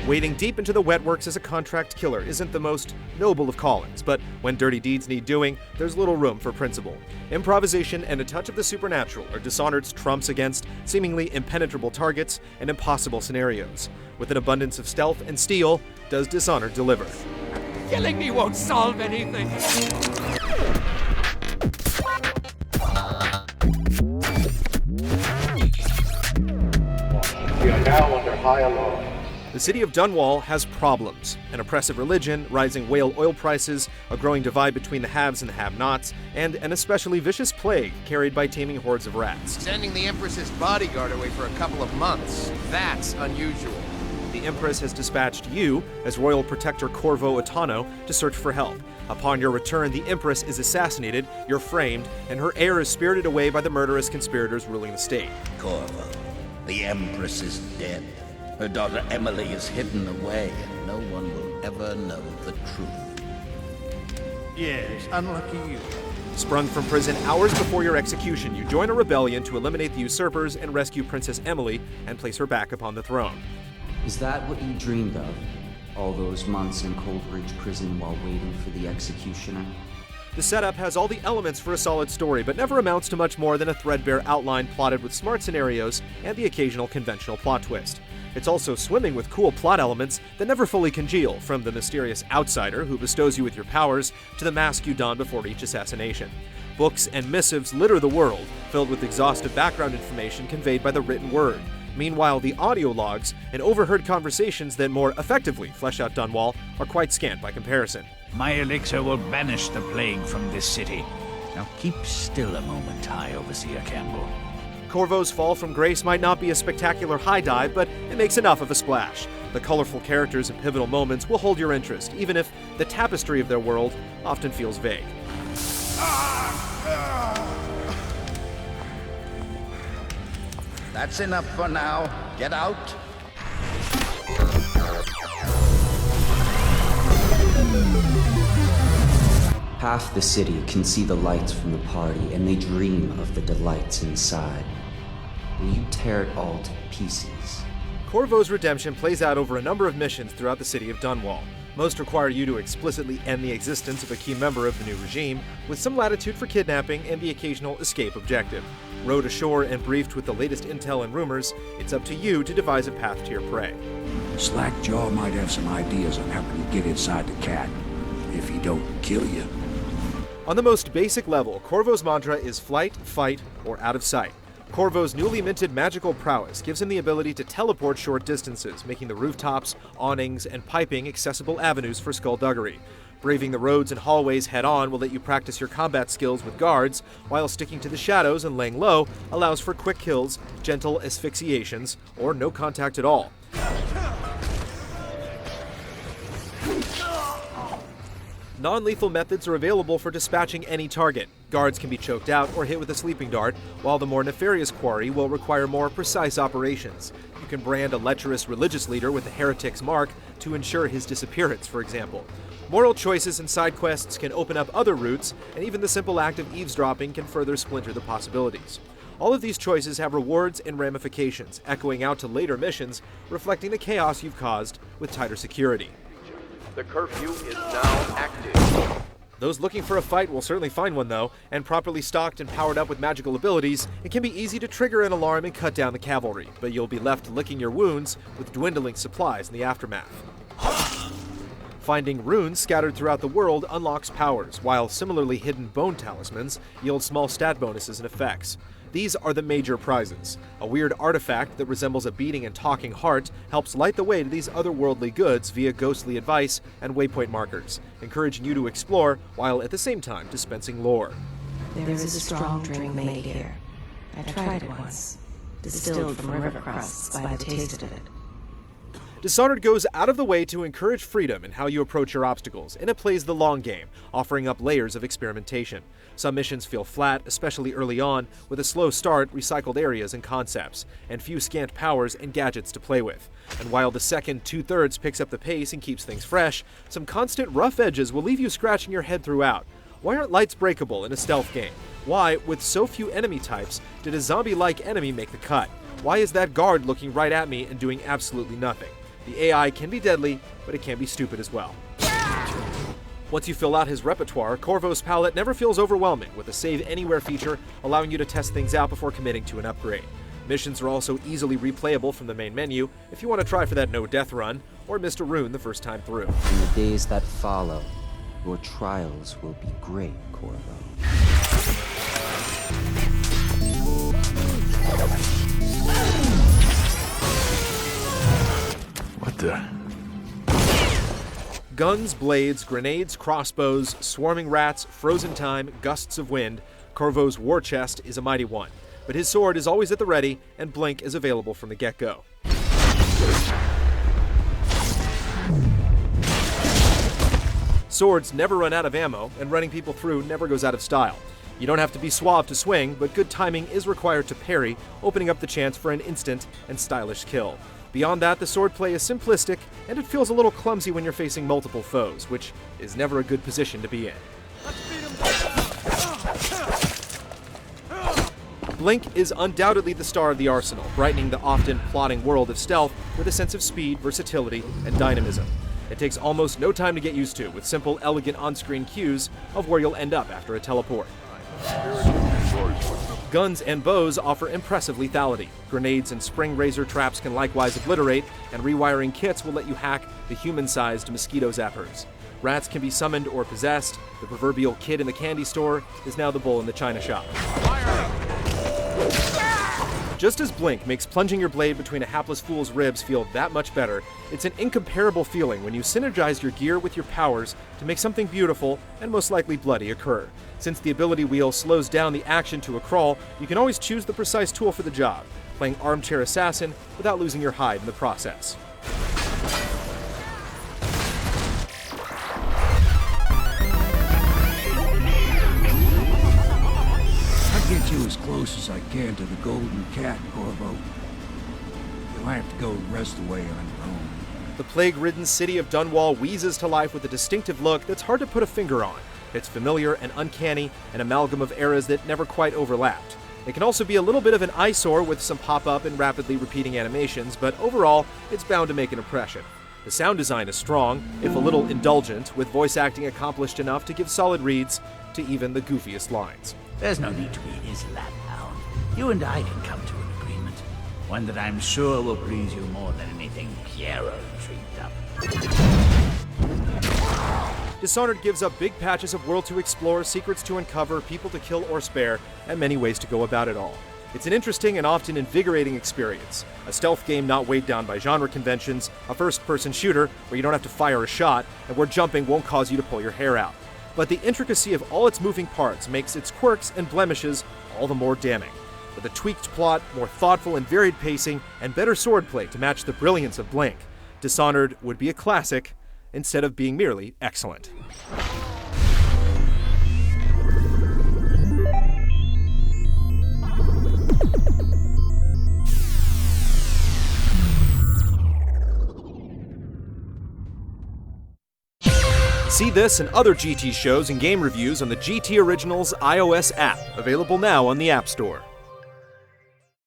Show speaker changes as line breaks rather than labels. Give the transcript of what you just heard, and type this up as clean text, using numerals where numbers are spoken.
Wading deep into the wetworks as a contract killer isn't the most noble of callings, but when dirty deeds need doing, there's little room for principle. Improvisation and a touch of the supernatural are Dishonored's trumps against seemingly impenetrable targets and impossible scenarios. With an abundance of stealth and steel, does Dishonored deliver?
Killing me won't solve anything!
We are now under high alert.
The city of Dunwall has problems. An oppressive religion, rising whale oil prices, a growing divide between the haves and the have-nots, and an especially vicious plague carried by taming hordes of rats.
Sending the Empress's bodyguard away for a couple of months. That's unusual.
The Empress has dispatched you, as Royal Protector Corvo Otano, to search for help. Upon your return, the Empress is assassinated, you're framed, and her heir is spirited away by the murderous conspirators ruling the state.
Corvo, the Empress is dead. Her daughter Emily is hidden away, and no one will ever know the truth.
Yes, unlucky you.
Sprung from prison hours before your execution, you join a rebellion to eliminate the usurpers and rescue Princess Emily and place her back upon the throne.
Is that what you dreamed of? All those months in Coldridge Prison while waiting for the executioner?
The setup has all the elements for a solid story, but never amounts to much more than a threadbare outline plotted with smart scenarios and the occasional conventional plot twist. It's also swimming with cool plot elements that never fully congeal, from the mysterious outsider who bestows you with your powers to the mask you don before each assassination. Books and missives litter the world, filled with exhaustive background information conveyed by the written word. Meanwhile, the audio logs and overheard conversations that more effectively flesh out Dunwall are quite scant by comparison.
My elixir will banish the plague from this city. Now keep still a moment, High Overseer Campbell.
Corvo's fall from grace might not be a spectacular high dive, but it makes enough of a splash. The colorful characters and pivotal moments will hold your interest, even if the tapestry of their world often feels vague.
That's enough for now. Get out.
Half the city can see the lights from the party, and they dream of the delights inside. Will you tear it all to pieces?
Corvo's redemption plays out over a number of missions throughout the city of Dunwall. Most require you to explicitly end the existence of a key member of the new regime, with some latitude for kidnapping and the occasional escape objective. Rowed ashore and briefed with the latest intel and rumors, it's up to you to devise a path to your prey.
Slackjaw might have some ideas on how you get inside the cat, if he don't kill you.
On the most basic level, Corvo's mantra is flight, fight, or out of sight. Corvo's newly minted magical prowess gives him the ability to teleport short distances, making the rooftops, awnings, and piping accessible avenues for skullduggery. Braving the roads and hallways head-on will let you practice your combat skills with guards, while sticking to the shadows and laying low allows for quick kills, gentle asphyxiations, or no contact at all. Non-lethal methods are available for dispatching any target. Guards can be choked out or hit with a sleeping dart, while the more nefarious quarry will require more precise operations. You can brand a lecherous religious leader with the heretic's mark to ensure his disappearance, for example. Moral choices and side quests can open up other routes, and even the simple act of eavesdropping can further splinter the possibilities. All of these choices have rewards and ramifications, echoing out to later missions, reflecting the chaos you've caused with tighter security.
The curfew is now active.
Those looking for a fight will certainly find one, though, and properly stocked and powered up with magical abilities, it can be easy to trigger an alarm and cut down the cavalry, but you'll be left licking your wounds with dwindling supplies in the aftermath. Finding runes scattered throughout the world unlocks powers, while similarly hidden bone talismans yield small stat bonuses and effects. These are the major prizes. A weird artifact that resembles a beating and talking heart helps light the way to these otherworldly goods via ghostly advice and waypoint markers, encouraging you to explore while at the same time dispensing lore.
There is a strong drink made here. I tried it once, distilled from river crusts by the taste of it.
Dishonored goes out of the way to encourage freedom in how you approach your obstacles, and it plays the long game, offering up layers of experimentation. Some missions feel flat, especially early on, with a slow start, recycled areas and concepts, and few scant powers and gadgets to play with. And while the second two-thirds picks up the pace and keeps things fresh, some constant rough edges will leave you scratching your head throughout. Why aren't lights breakable in a stealth game? Why, with so few enemy types, did a zombie-like enemy make the cut? Why is that guard looking right at me and doing absolutely nothing? The AI can be deadly, but it can be stupid as well. Once you fill out his repertoire, Corvo's palette never feels overwhelming, with a Save Anywhere feature allowing you to test things out before committing to an upgrade. Missions are also easily replayable from the main menu if you want to try for that no-death run, or missed a rune the first time through.
In the days that follow, your trials will be great, Corvo.
What the?
Guns, blades, grenades, crossbows, swarming rats, frozen time, gusts of wind, Corvo's war chest is a mighty one. But his sword is always at the ready, and Blink is available from the get-go. Swords never run out of ammo, and running people through never goes out of style. You don't have to be suave to swing, but good timing is required to parry, opening up the chance for an instant and stylish kill. Beyond that, the swordplay is simplistic, and it feels a little clumsy when you're facing multiple foes, which is never a good position to be in. Blink is undoubtedly the star of the arsenal, brightening the often plodding world of stealth with a sense of speed, versatility, and dynamism. It takes almost no time to get used to, with simple, elegant on-screen cues of where you'll end up after a teleport. Guns and bows offer impressive lethality. Grenades and spring razor traps can likewise obliterate, and rewiring kits will let you hack the human-sized mosquito zappers. Rats can be summoned or possessed. The proverbial kid in the candy store is now the bull in the china shop. Just as Blink makes plunging your blade between a hapless fool's ribs feel that much better, it's an incomparable feeling when you synergize your gear with your powers to make something beautiful and most likely bloody occur. Since the ability wheel slows down the action to a crawl, you can always choose the precise tool for the job, playing armchair assassin without losing your hide in the process.
Get you as close as I can to the Golden Cat, Corvo. You'll have to go the rest of the way on your own.
The plague-ridden city of Dunwall wheezes to life with a distinctive look that's hard to put a finger on. It's familiar and uncanny, an amalgam of eras that never quite overlapped. It can also be a little bit of an eyesore with some pop-up and rapidly repeating animations, but overall, it's bound to make an impression. The sound design is strong, if a little indulgent, with voice acting accomplished enough to give solid reads to even the goofiest lines.
There's no need to be his laphound. You and I can come to an agreement. One that I'm sure will please you more than anything Piero dreamed up.
Dishonored gives up big patches of world to explore, secrets to uncover, people to kill or spare, and many ways to go about it all. It's an interesting and often invigorating experience. A stealth game not weighed down by genre conventions, a first-person shooter where you don't have to fire a shot, and where jumping won't cause you to pull your hair out. But the intricacy of all its moving parts makes its quirks and blemishes all the more damning. With a tweaked plot, more thoughtful and varied pacing, and better swordplay to match the brilliance of Blink, Dishonored would be a classic instead of being merely excellent. See this and other GT shows and game reviews on the GT Originals iOS app, available now on the App Store.